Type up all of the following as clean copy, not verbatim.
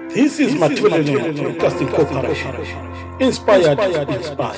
This is Matrilineal Broadcasting Corporation. Inspired to inspire.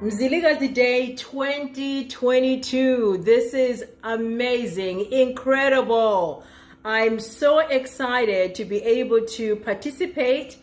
Mzilikazi Day 2022. This is amazing, incredible. I'm so excited to be able to participate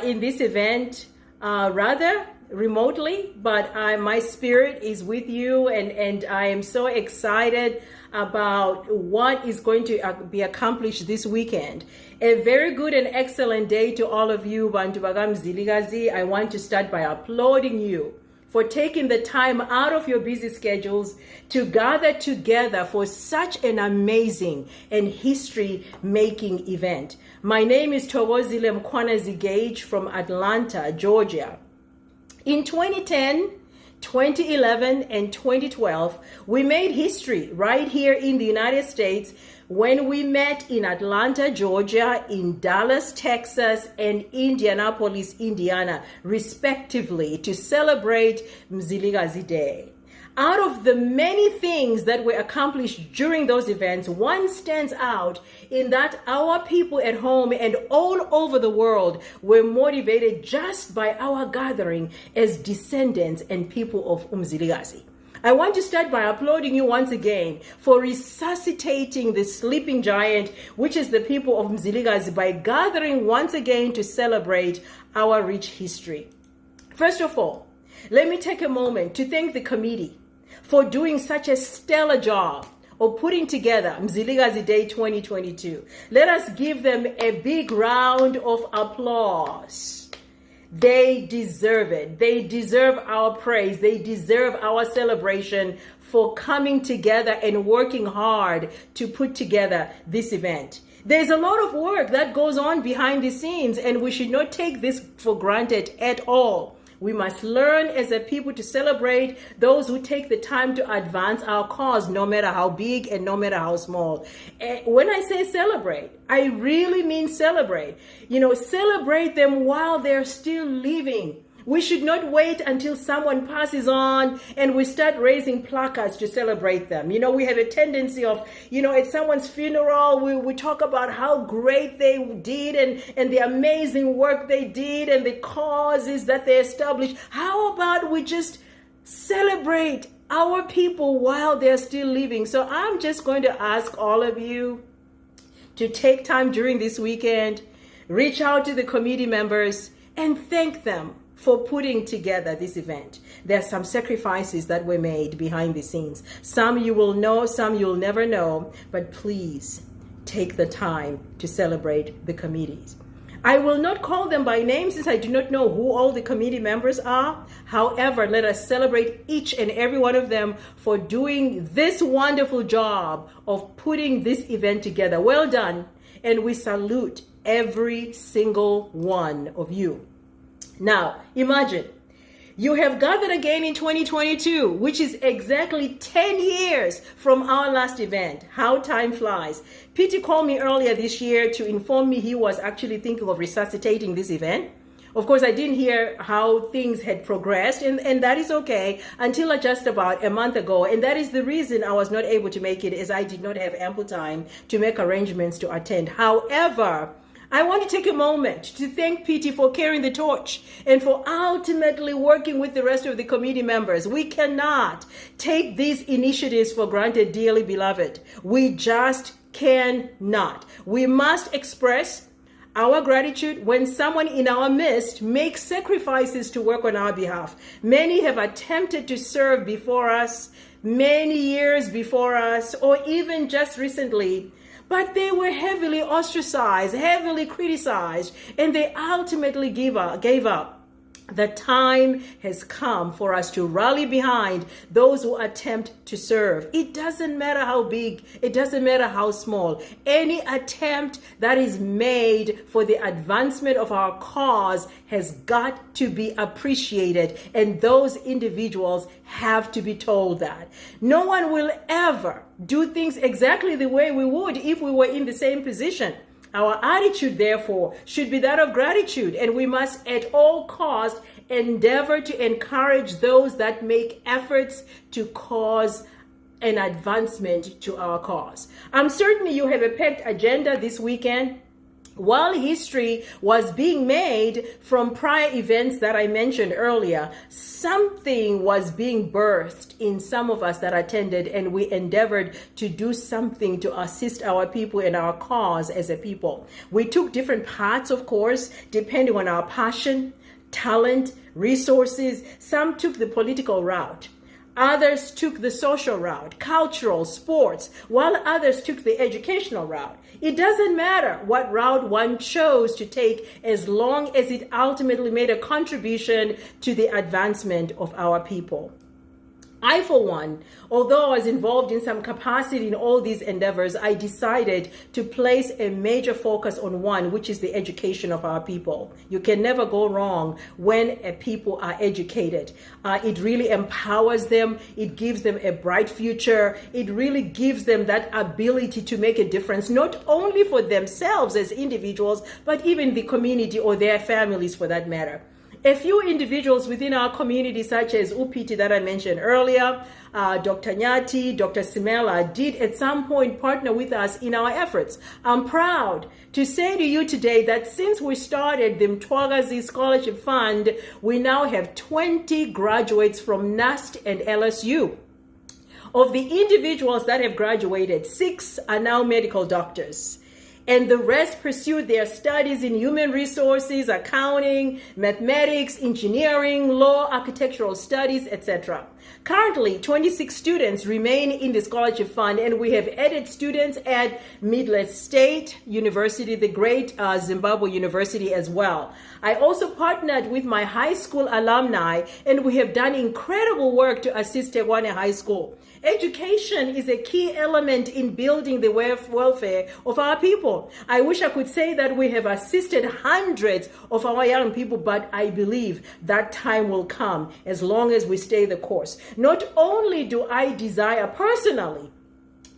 in this event, rather remotely, but my spirit is with you, and I am so excited about what is going to be accomplished this weekend. A very good and excellent day to all of you, Bantu baga Mzilikazi. I want to start by applauding you for taking the time out of your busy schedules to gather together for such an amazing and history-making event. My name is Thokozile Mkhwanazi Gage from Atlanta, Georgia. In 2010, 2011, and 2012, we made history right here in the United States when we met in Atlanta, Georgia, in Dallas, Texas, and Indianapolis, Indiana, respectively, to celebrate Mzilikazi Day. Out of the many things that were accomplished during those events, one stands out in that our people at home and all over the world were motivated just by our gathering as descendants and people of Mzilikazi. I want to start by applauding you once again for resuscitating the sleeping giant, which is the people of Mzilikazi, by gathering once again to celebrate our rich history. First of all, let me take a moment to thank the committee for doing such a stellar job of putting together Mzilikazi Day 2022. Let us give them a big round of applause. They deserve it. They deserve our praise. They deserve our celebration for coming together and working hard to put together this event. There's a lot of work that goes on behind the scenes, and we should not take this for granted at all. We must learn as a people to celebrate those who take the time to advance our cause, no matter how big and no matter how small. When I say celebrate, I really mean celebrate. Celebrate them while they're still living. We should not wait until someone passes on and we start raising placards to celebrate them. We have a tendency of, at someone's funeral, we talk about how great they did and the amazing work they did and the causes that they established. How about we just celebrate our people while they're still living? So I'm just going to ask all of you to take time during this weekend, reach out to the committee members and thank them for putting together this event. There are some sacrifices that were made behind the scenes. Some you will know, some you'll never know, but please take the time to celebrate the committees. I will not call them by name since I do not know who all the committee members are. However, let us celebrate each and every one of them for doing this wonderful job of putting this event together. Well done, and we salute every single one of you. Now, imagine you have gathered again in 2022, which is exactly 10 years from our last event. How time flies. Pete called me earlier this year to inform me he was actually thinking of resuscitating this event. Of course, I didn't hear how things had progressed, and that is okay, until just about a month ago. And that is the reason I was not able to make it, as I did not have ample time to make arrangements to attend. However, I want to take a moment to thank Pete for carrying the torch and for ultimately working with the rest of the committee members. We cannot take these initiatives for granted, dearly beloved. We just cannot. We must express our gratitude when someone in our midst makes sacrifices to work on our behalf. Many have attempted to serve before us, many years before us, or even just recently, but they were heavily ostracized, heavily criticized, and they ultimately gave up. The time has come for us to rally behind those who attempt to serve. It doesn't matter how big, it doesn't matter how small. Any attempt that is made for the advancement of our cause has got to be appreciated, and those individuals have to be told that. No one will ever do things exactly the way we would if we were in the same position. Our attitude, therefore, should be that of gratitude, and we must at all costs endeavor to encourage those that make efforts to cause an advancement to our cause. I'm certain you have a packed agenda this weekend. While history was being made from prior events that I mentioned earlier, something was being birthed in some of us that attended, and we endeavored to do something to assist our people and our cause as a people. We took different paths, of course, depending on our passion, talent, resources. Some took the political route. Others took the social route, cultural, sports, while others took the educational route. It doesn't matter what route one chose to take as long as it ultimately made a contribution to the advancement of our people. I, for one, although I was involved in some capacity in all these endeavors, I decided to place a major focus on one, which is the education of our people. You can never go wrong when a people are educated. It really empowers them. It gives them a bright future. It really gives them that ability to make a difference, not only for themselves as individuals, but even the community or their families for that matter. A few individuals within our community, such as Upiti that I mentioned earlier, Dr. Nyati, Dr. Simela, did at some point partner with us in our efforts. I'm proud to say to you today that since we started the Mzilikazi Scholarship Fund, we now have 20 graduates from NUST and LSU. Of the individuals that have graduated, 6 are now medical doctors. And the rest pursued their studies in human resources, accounting, mathematics, engineering, law, architectural studies, etc. Currently, 26 students remain in the scholarship fund, and we have added students at Midland State University, the great Zimbabwe University as well. I also partnered with my high school alumni, and we have done incredible work to assist Tegwane High School. Education is a key element in building the welfare of our people. I wish I could say that we have assisted hundreds of our young people, but I believe that time will come as long as we stay the course. Not only do I desire personally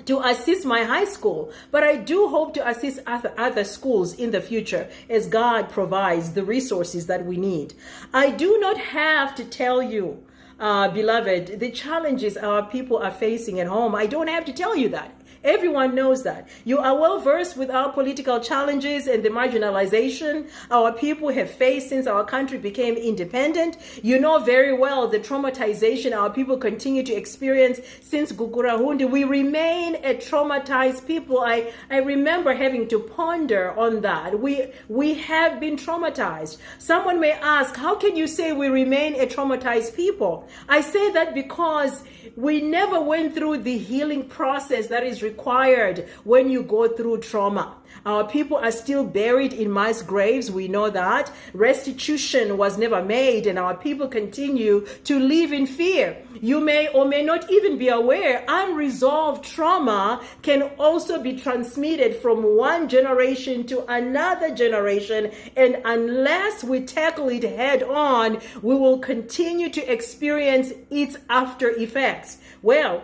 to assist my high school, but I do hope to assist other schools in the future as God provides the resources that we need. I do not have to tell you, beloved, the challenges our people are facing at home. I don't have to tell you that. Everyone knows that. You are well versed with our political challenges and the marginalization our people have faced since our country became independent. You know very well the traumatization our people continue to experience since Gukurahundi. We remain a traumatized people. I remember having to ponder on that. We have been traumatized. Someone may ask, how can you say we remain a traumatized people? I say that because we never went through the healing process that is required when you go through trauma. Our people are still buried in mass graves. We know that. Restitution was never made, and our people continue to live in fear. You may or may not even be aware, unresolved trauma can also be transmitted from one generation to another generation, and unless we tackle it head on, we will continue to experience its after effects. Well,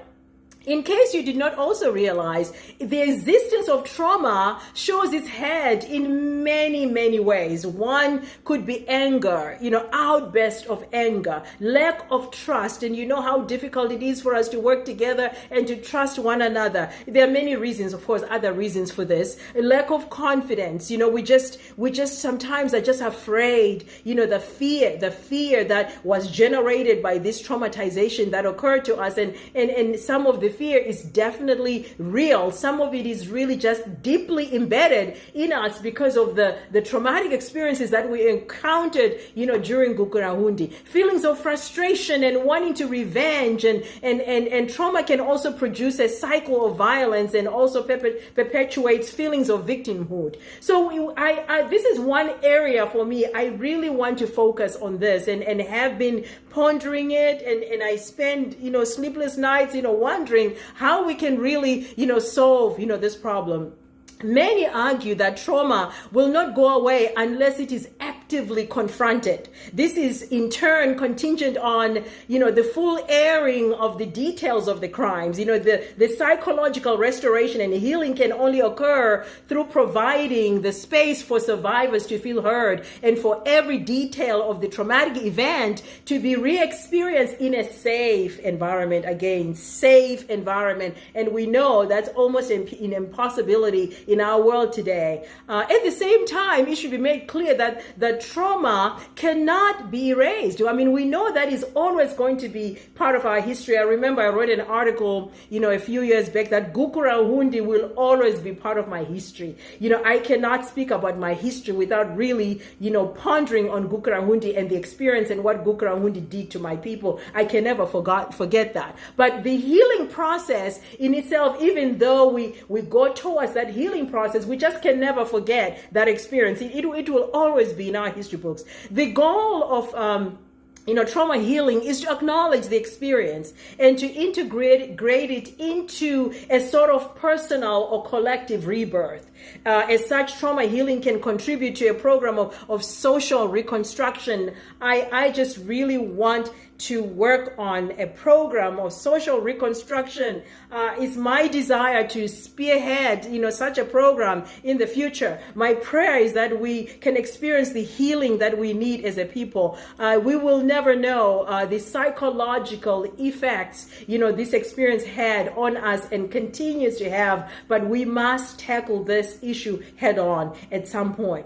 in case you did not also realize, the existence of trauma shows its head in many, many ways. One could be anger, outburst of anger, lack of trust. And you know how difficult it is for us to work together and to trust one another. There are many reasons, of course, other reasons for this. A lack of confidence. We just sometimes are just afraid, the fear that was generated by this traumatization that occurred to us. And some of the fear is definitely real. Some of it is really just deeply embedded in us because of the traumatic experiences that we encountered, during Gukurahundi. Feelings of frustration and wanting to revenge, and trauma can also produce a cycle of violence and also perpetuates feelings of victimhood. So this is one area for me. I really want to focus on this and have been pondering it, and I spend, sleepless nights, wondering how we can really, solve, this problem. Many argue that trauma will not go away unless it is effectively confronted. This is in turn contingent on, the full airing of the details of the crimes. The psychological restoration and healing can only occur through providing the space for survivors to feel heard and for every detail of the traumatic event to be re-experienced in a safe environment. Again, safe environment. And we know that's almost an impossibility in our world today. At the same time, it should be made clear that the trauma cannot be erased. I mean, we know that is always going to be part of our history. I remember I wrote an article, a few years back that Gukurahundi will always be part of my history. I cannot speak about my history without really, pondering on Gukurahundi and the experience and what Gukurahundi did to my people. I can never forget that. But the healing process in itself, even though we go towards that healing process, we just can never forget that experience. It will always be in our history books. The goal of trauma healing is to acknowledge the experience and to integrate it into a sort of personal or collective rebirth. As such, trauma healing can contribute to a program of social reconstruction. I just really want to work on a program of social reconstruction. It's my desire to spearhead, such a program in the future. My prayer is that we can experience the healing that we need as a people. We will never know the psychological effects, this experience had on us and continues to have, but we must tackle this issue head on at some point.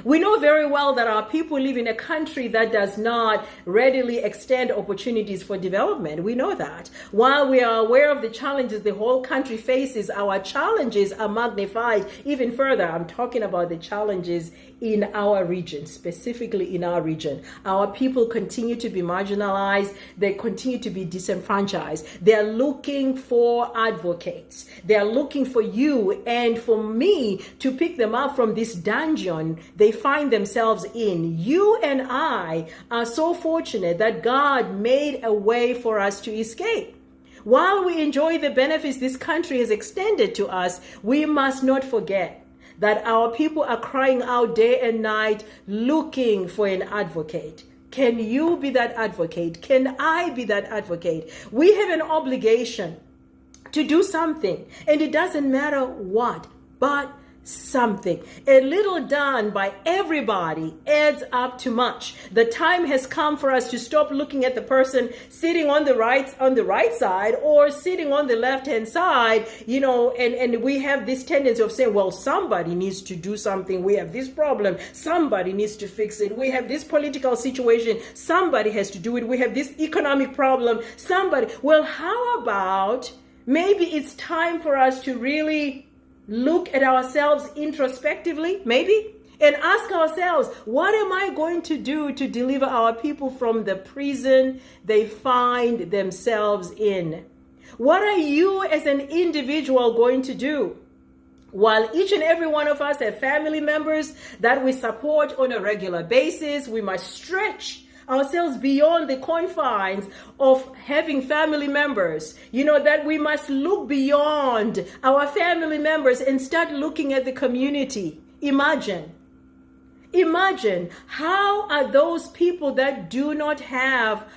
We know very well that our people live in a country that does not readily extend opportunities for development. We know that. While we are aware of the challenges the whole country faces, our challenges are magnified even further. I'm talking about the challenges in our region, specifically in our region. Our people continue to be marginalized. They continue to be disenfranchised. They're looking for advocates. They're looking for you and for me to pick them up from this dungeon they find themselves in. You and I are so fortunate that God made a way for us to escape. While we enjoy the benefits this country has extended to us, we must not forget that our people are crying out day and night looking for an advocate. Can you be that advocate? Can I be that advocate? We have an obligation to do something, and it doesn't matter what, but something. A little done by everybody adds up to much. The time has come for us to stop looking at the person sitting on the right side or sitting on the left-hand side, and we have this tendency of saying, well, somebody needs to do something. We have this problem. Somebody needs to fix it. We have this political situation. Somebody has to do it. We have this economic problem. Well, how about maybe it's time for us to really look at ourselves introspectively, maybe, and ask ourselves, what am I going to do to deliver our people from the prison they find themselves in? What are you as an individual going to do? While each and every one of us have family members that we support on a regular basis, we must stretch ourselves beyond the confines of having family members, that we must look beyond our family members and start looking at the community. Imagine how are those people that do not have